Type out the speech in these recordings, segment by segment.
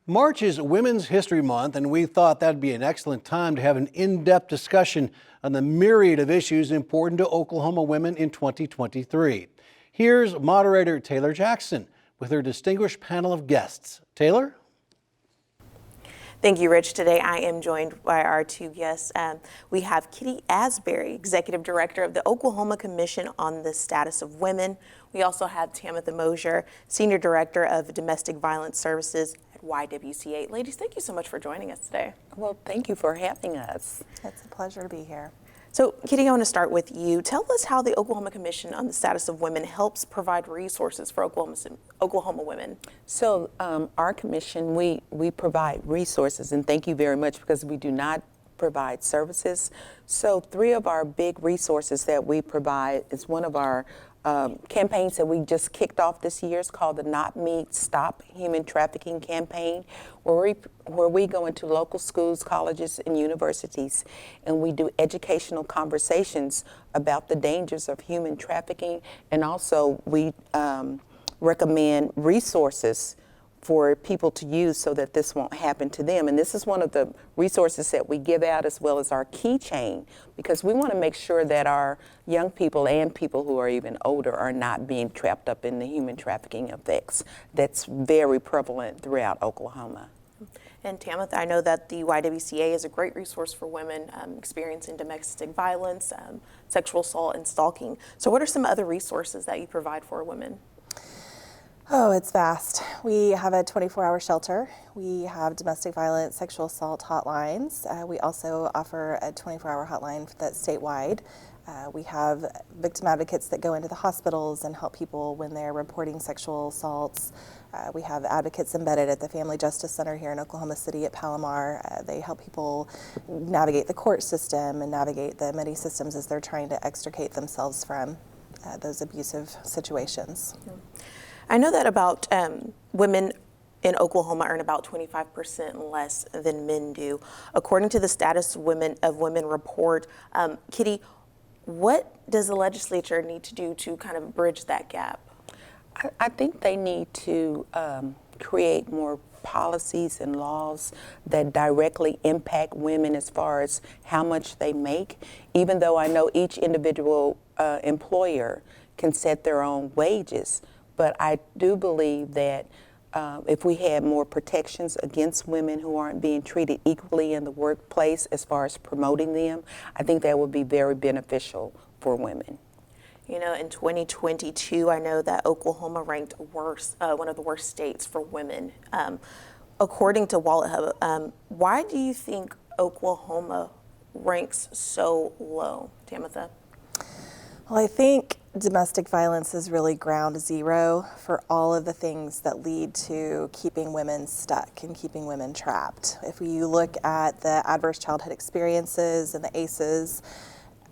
March is Women's History Month, and we thought that'd be an excellent time to have an in-depth discussion on the myriad of issues important to Oklahoma women in 2023. Here's moderator Taylor Jackson with her distinguished panel of guests. Taylor? Thank you, Rich. Today I am joined by our two guests. We have Kitty Asbury, Executive Director of the Oklahoma Commission on the Status of Women. We also have Tamitha Mosier, Senior Director of Domestic Violence Services at YWCA. Ladies, thank you so much for joining us today. Well, thank you for having us. It's a pleasure to be here. So, Kitty, I want to start with you. Tell us how the Oklahoma Commission on the Status of Women helps provide resources for Oklahoma women. So our commission, we provide resources, and thank you very much, because we do not provide services. So 3 of our big resources that we provide is one of our campaigns that we just kicked off this year. It's called the Not Me Stop Human Trafficking campaign, where we go into local schools, colleges, and universities, and we do educational conversations about the dangers of human trafficking, and also we recommend resources for people to use so that this won't happen to them. And this is one of the resources that we give out, as well as our keychain, because we want to make sure that our young people and people who are even older are not being trapped up in the human trafficking effects that's very prevalent throughout Oklahoma. And Tamitha, I know that the YWCA is a great resource for women experiencing domestic violence, sexual assault, and stalking. So what are some other resources that you provide for women? Oh, it's vast. We have a 24-hour shelter. We have domestic violence, sexual assault hotlines. We also offer a 24-hour hotline that's statewide. We have victim advocates that go into the hospitals and help people when they're reporting sexual assaults. We have advocates embedded at the Family Justice Center here in Oklahoma City at Palomar. They help people navigate the court system and navigate the many systems as they're trying to extricate themselves from those abusive situations. I know that about women in Oklahoma earn about 25% less than men do. According to the Status of Women report, Kitty, what does the legislature need to do to kind of bridge that gap? I think they need to create more policies and laws that directly impact women as far as how much they make, even though I know each individual employer can set their own wages. But I do believe that if we had more protections against women who aren't being treated equally in the workplace as far as promoting them, I think that would be very beneficial for women. You know, in 2022, I know that Oklahoma ranked one of the worst states for women. According to Wallet Hub, why do you think Oklahoma ranks so low, Tamitha? Well, I think domestic violence is really ground zero for all of the things that lead to keeping women stuck and keeping women trapped. If you look at the adverse childhood experiences and the ACEs,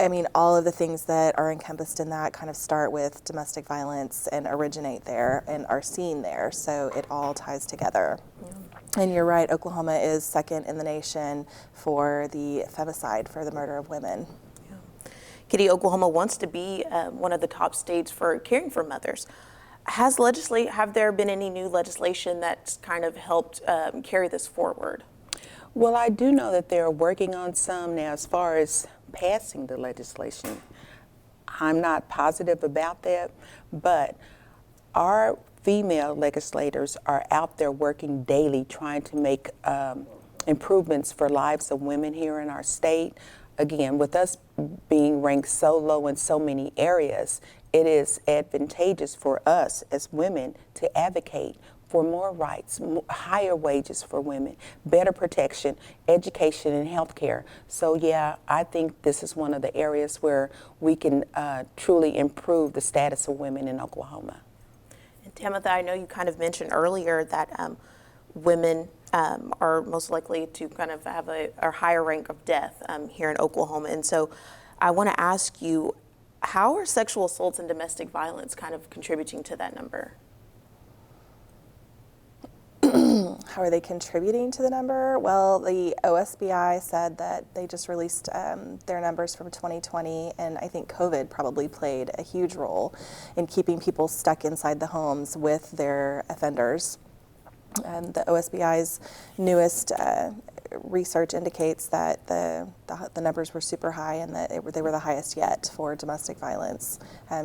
I mean, all of the things that are encompassed in that kind of start with domestic violence and originate there and are seen there. So it all ties together. Yeah. And you're right, Oklahoma is second in the nation for the femicide, for the murder of women. Kitty, Oklahoma wants to be one of the top states for caring for mothers. Have there been any new legislation that's kind of helped carry this forward? Well, I do know that they're working on some now. As far as passing the legislation, I'm not positive about that, but our female legislators are out there working daily trying to make improvements for lives of women here in our state. Again, with us being ranked so low in so many areas, it is advantageous for us as women to advocate for more rights, higher wages for women, better protection, education, and health care. So yeah, I think this is one of the areas where we can truly improve the status of women in Oklahoma. And Tamitha, I know you kind of mentioned earlier that women are most likely to kind of have a higher rank of death here in Oklahoma. And so I want to ask you, how are sexual assaults and domestic violence kind of contributing to that number? How are they contributing to the number? Well, the OSBI said that they just released their numbers from 2020, and I think COVID probably played a huge role in keeping people stuck inside the homes with their offenders. The OSBI's newest research indicates that the numbers were super high and that they were the highest yet for domestic violence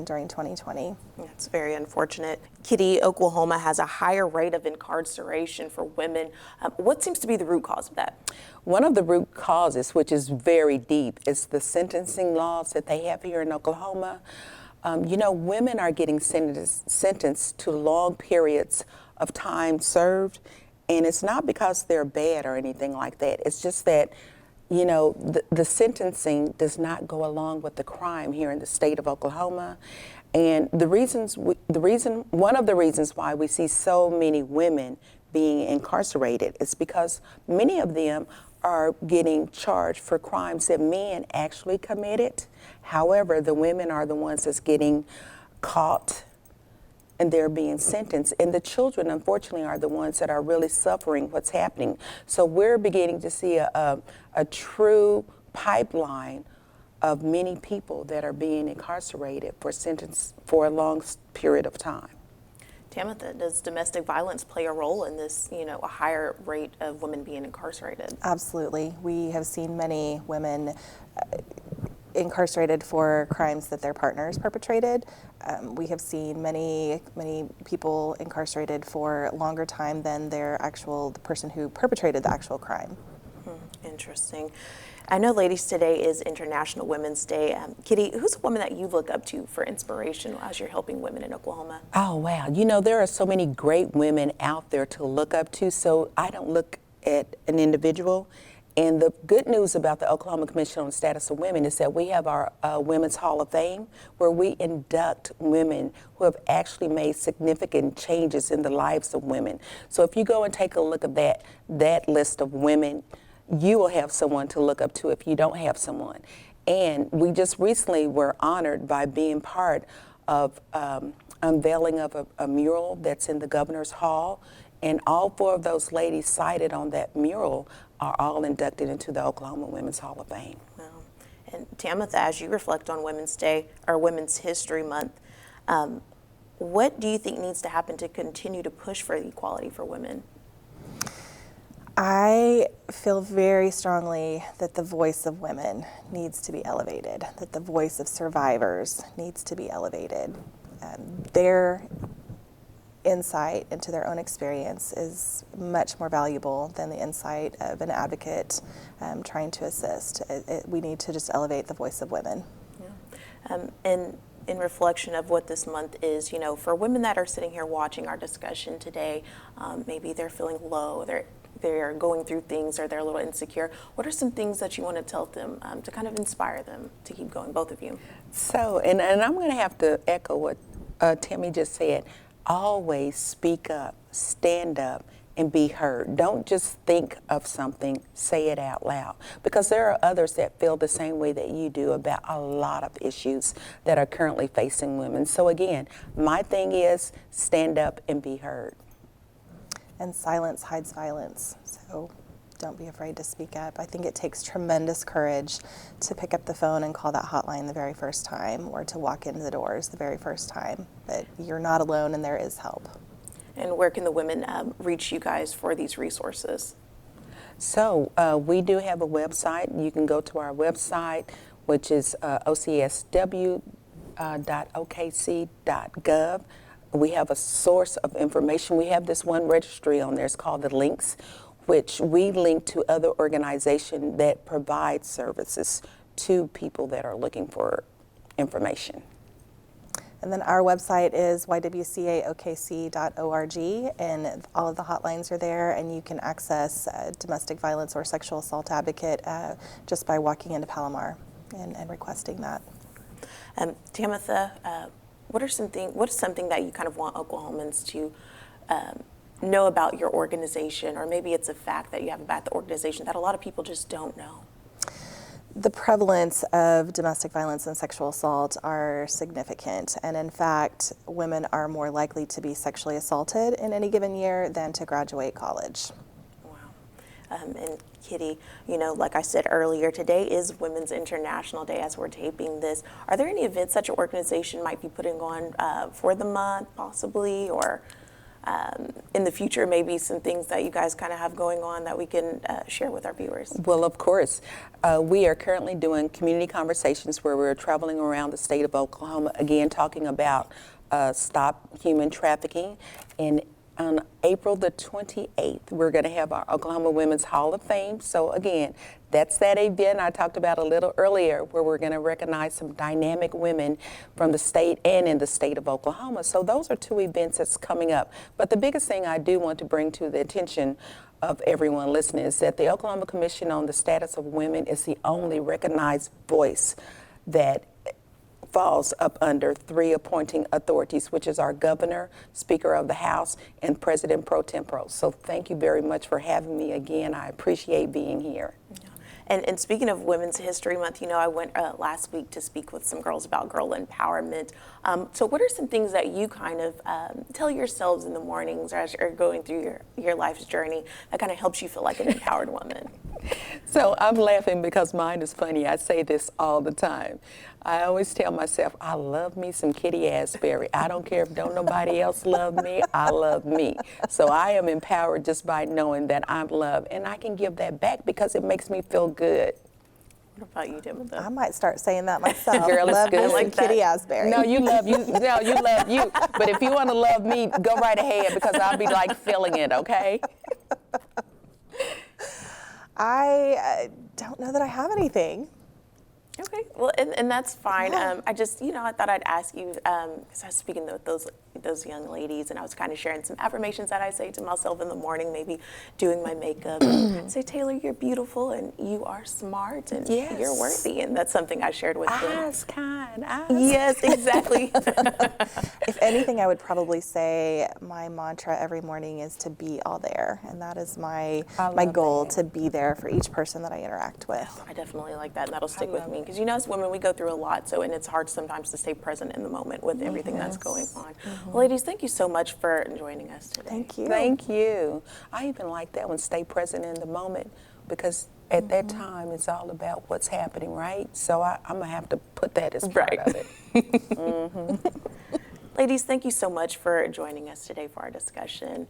during 2020. That's very unfortunate. Kitty, Oklahoma has a higher rate of incarceration for women. What seems to be the root cause of that? One of the root causes, which is very deep, is the sentencing laws that they have here in Oklahoma. Women are getting sentenced to long periods of time served, and it's not because they're bad or anything like that. It's just that, the sentencing does not go along with the crime here in the state of Oklahoma. And one of the reasons why we see so many women being incarcerated is because many of them are getting charged for crimes that men actually committed. However, the women are the ones that's getting caught and they're being sentenced. And the children, unfortunately, are the ones that are really suffering what's happening. So we're beginning to see a true pipeline of many people that are being incarcerated for sentence for a long period of time. Tamitha, does domestic violence play a role in this, a higher rate of women being incarcerated? Absolutely. We have seen many women incarcerated for crimes that their partners perpetrated. We have seen many people incarcerated for longer time than the person who perpetrated the actual crime. Interesting. I know, ladies, today is International Women's Day. Kitty, who's a woman that you look up to for inspiration as you're helping women in Oklahoma? Oh, wow. There are so many great women out there to look up to, so I don't look at an individual. And the good news about the Oklahoma Commission on the Status of Women is that we have our Women's Hall of Fame, where we induct women who have actually made significant changes in the lives of women. So if you go and take a look at that list of women, you will have someone to look up to if you don't have someone. And we just recently were honored by being part of unveiling of a mural that's in the Governor's Hall. And all 4 of those ladies cited on that mural are all inducted into the Oklahoma Women's Hall of Fame. Wow. And Tamitha, as you reflect on Women's Day or Women's History Month, what do you think needs to happen to continue to push for equality for women? I feel very strongly that the voice of women needs to be elevated, that the voice of survivors needs to be elevated. Their insight into their own experience is much more valuable than the insight of an advocate trying to assist. We need to just elevate the voice of women. Yeah. And in reflection of what this month is, for women that are sitting here watching our discussion today, maybe they're feeling low, they're going through things, or they're a little insecure. What are some things that you want to tell them to kind of inspire them to keep going, both of you? So, and I'm going to have to echo what Tammy just said. Always speak up, stand up, and be heard. Don't just think of something, say it out loud. Because there are others that feel the same way that you do about a lot of issues that are currently facing women. So again, my thing is stand up and be heard. And silence hides violence, so don't be afraid to speak up. I think it takes tremendous courage to pick up the phone and call that hotline the very first time, or to walk into the doors the very first time. But you're not alone and there is help. And where can the women reach you guys for these resources? So we do have a website. You can go to our website, which is ocsw.okc.gov. We have a source of information. We have this one registry on there. It's called the Links, which we link to other organizations that provide services to people that are looking for information. And then our website is ywcaokc.org, and all of the hotlines are there, and you can access a domestic violence or sexual assault advocate just by walking into Palomar and requesting that. Tamitha, what is something that you kind of want Oklahomans to know about your organization, or maybe it's a fact that you have about the organization that a lot of people just don't know? The prevalence of domestic violence and sexual assault are significant, and in fact, women are more likely to be sexually assaulted in any given year than to graduate college. Wow. And Kitty, like I said earlier, today is Women's International Day as we're taping this. Are there any events that your organization might be putting on for the month, possibly, or in the future, maybe some things that you guys kind of have going on that we can share with our viewers? Well, of course. We are currently doing community conversations where we're traveling around the state of Oklahoma, again, talking about stop human trafficking. And on April the 28th, we're going to have our Oklahoma Women's Hall of Fame. So again, that's that event I talked about a little earlier, where we're going to recognize some dynamic women from the state and in the state of Oklahoma. So those are two events that's coming up. But the biggest thing I do want to bring to the attention of everyone listening is that the Oklahoma Commission on the Status of Women is the only recognized voice that falls up under three appointing authorities, which is our governor, Speaker of the House, and President Pro Tempore. So thank you very much for having me again. I appreciate being here. And speaking of Women's History Month, you know, I went last week to speak with some girls about girl empowerment. So what are some things that you kind of tell yourselves in the mornings as you're going through your life's journey that kind of helps you feel like an empowered woman? So I'm laughing because mine is funny. I say this all the time. I always tell myself, I love me some Kitty Asbury. I don't care if don't nobody else love me, I love me. So I am empowered just by knowing that I'm loved, and I can give that back because it makes me feel good. What about you, Timothy? I might start saying that myself. Girl, it's love good. me I some like that. Kitty Asbury. No, you love you. No, you love you. But if you want to love me, go right ahead because I'll be like feeling it, okay? I don't know that I have anything. Okay, well, and that's fine. Yeah. I just, you know, I thought I'd ask you, because I was speaking with those young ladies, and I was kind of sharing some affirmations that I say to myself in the morning, maybe doing my makeup. And say, Taylor, you're beautiful, and you are smart, and Yes. you're worthy. And that's something I shared with them. Eyes kind, eyes. Yes, exactly. If anything, I would probably say my mantra every morning is to be all there, and that is my love goal, that. to be there for each person that I interact with. I definitely like that, and that'll stick with love me. Because, you know, as women, we go through a lot, and it's hard sometimes to stay present in the moment with everything that's going on. Well, ladies, thank you so much for joining us today. Thank you. Thank you. I even like that one, stay present in the moment, because at that time it's all about what's happening, right? So I'm going to have to put that as part Right. of it. Ladies, thank you so much for joining us today for our discussion.